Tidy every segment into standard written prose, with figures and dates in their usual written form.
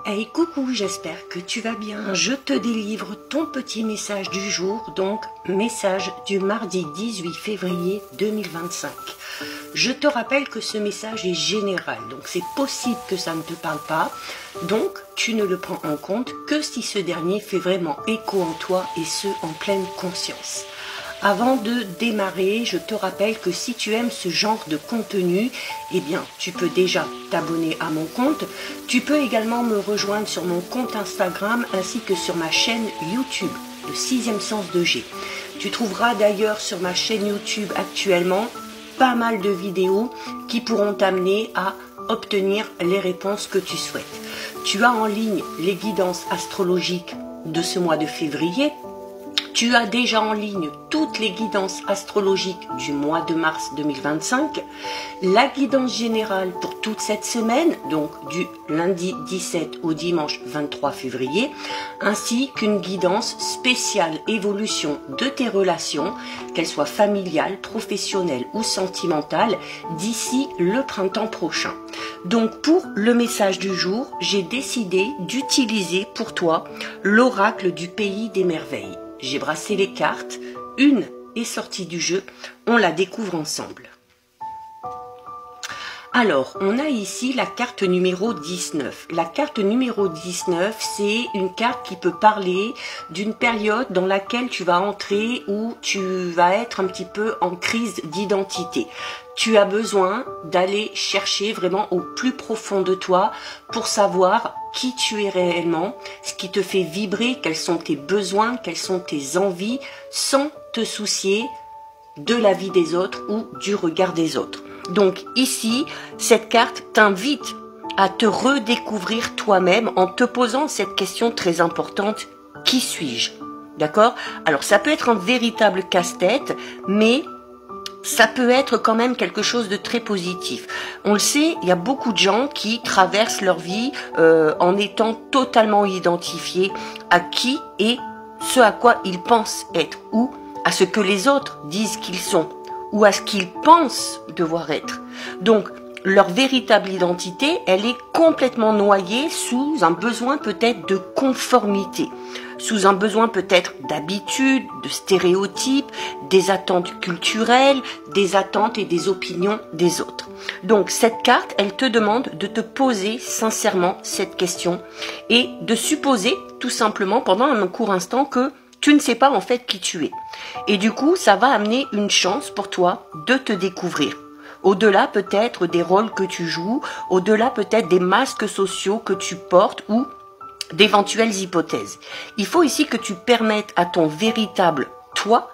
Hey, coucou, j'espère que tu vas bien. Je te délivre ton petit message du jour, donc message du mardi 18 février 2025. Je te rappelle que ce message est général, donc c'est possible que ça ne te parle pas, donc tu ne le prends en compte que si ce dernier fait vraiment écho en toi et ce en pleine conscience. Avant de démarrer, je te rappelle que si tu aimes ce genre de contenu, eh bien, tu peux déjà t'abonner à mon compte. Tu peux également me rejoindre sur mon compte Instagram ainsi que sur ma chaîne YouTube, le 6e sens de G. Tu trouveras d'ailleurs sur ma chaîne YouTube actuellement pas mal de vidéos qui pourront t'amener à obtenir les réponses que tu souhaites. Tu as en ligne les guidances astrologiques de ce mois de février. Tu as déjà en ligne toutes les guidances astrologiques du mois de mars 2025, la guidance générale pour toute cette semaine, donc du lundi 17 au dimanche 23 février, ainsi qu'une guidance spéciale évolution de tes relations, qu'elles soient familiales, professionnelles ou sentimentales, d'ici le printemps prochain. Donc pour le message du jour, j'ai décidé d'utiliser pour toi l'oracle du pays des merveilles. J'ai brassé les cartes, une est sortie du jeu, on la découvre ensemble. Alors, on a ici la carte numéro 19. La carte numéro 19, c'est une carte qui peut parler d'une période dans laquelle tu vas entrer où tu vas être un petit peu en crise d'identité. Tu as besoin d'aller chercher vraiment au plus profond de toi pour savoir qui tu es réellement, ce qui te fait vibrer, quels sont tes besoins, quelles sont tes envies, sans te soucier de la vie des autres ou du regard des autres. Donc ici, cette carte t'invite à te redécouvrir toi-même en te posant cette question très importante, qui suis-je? D'accord? Alors ça peut être un véritable casse-tête, mais ça peut être quand même quelque chose de très positif. On le sait, il y a beaucoup de gens qui traversent leur vie en étant totalement identifiés à qui et ce à quoi ils pensent être, ou à ce que les autres disent qu'ils sont, ou à ce qu'ils pensent devoir être. Donc, leur véritable identité, elle est complètement noyée sous un besoin peut-être de conformité, sous un besoin peut-être d'habitude, de stéréotypes, des attentes culturelles, des attentes et des opinions des autres. Donc cette carte, elle te demande de te poser sincèrement cette question et de supposer tout simplement pendant un court instant que tu ne sais pas en fait qui tu es. Et du coup, ça va amener une chance pour toi de te découvrir. Au-delà peut-être des rôles que tu joues, au-delà peut-être des masques sociaux que tu portes ou d'éventuelles hypothèses. Il faut ici que tu permettes à ton véritable toi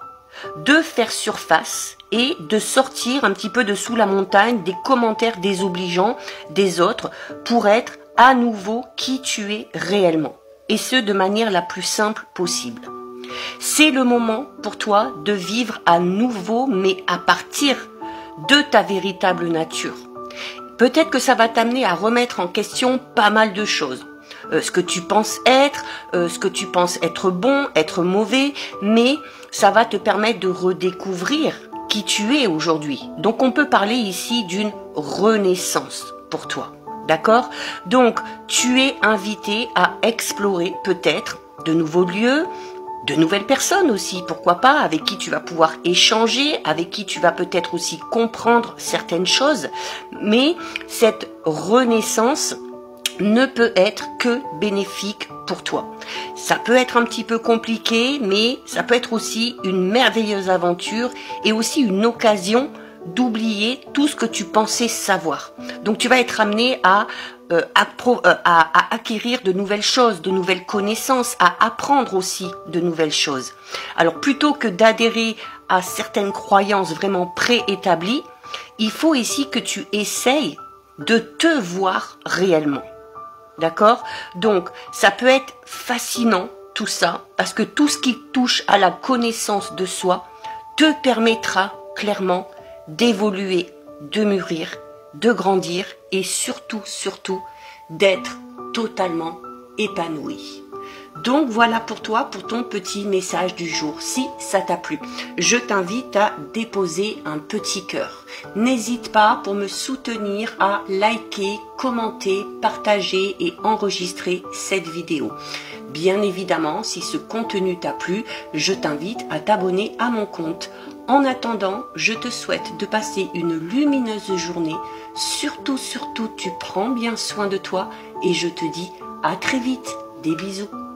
de faire surface et de sortir un petit peu de sous la montagne des commentaires désobligeants des autres pour être à nouveau qui tu es réellement. Et ce, de manière la plus simple possible. C'est le moment pour toi de vivre à nouveau, mais à partir de ta véritable nature. Peut-être que ça va t'amener à remettre en question pas mal de choses. Ce que tu penses être, ce que tu penses être bon, être mauvais, mais ça va te permettre de redécouvrir qui tu es aujourd'hui. Donc on peut parler ici d'une renaissance pour toi. D'accord? Donc tu es invité à explorer peut-être de nouveaux lieux, de nouvelles personnes aussi, pourquoi pas, avec qui tu vas pouvoir échanger, avec qui tu vas peut-être aussi comprendre certaines choses, mais cette renaissance ne peut être que bénéfique pour toi. Ça peut être un petit peu compliqué, mais ça peut être aussi une merveilleuse aventure et aussi une occasion d'oublier tout ce que tu pensais savoir. Donc tu vas être amené à acquérir de nouvelles choses, de nouvelles connaissances, à apprendre aussi de nouvelles choses. Alors plutôt que d'adhérer à certaines croyances vraiment préétablies, il faut ici que tu essayes de te voir réellement. D'accord? Donc ça peut être fascinant tout ça, parce que tout ce qui touche à la connaissance de soi te permettra clairement d'évoluer, de mûrir, de grandir et surtout d'être totalement épanoui. Donc voilà pour toi, pour ton petit message du jour. Si ça t'a plu, je t'invite à déposer un petit cœur. N'hésite pas pour me soutenir à liker, commenter, partager et enregistrer cette vidéo. Bien évidemment, si ce contenu t'a plu, je t'invite à t'abonner à mon compte. En attendant, je te souhaite de passer une lumineuse journée. Surtout, tu prends bien soin de toi et je te dis à très vite. Des bisous.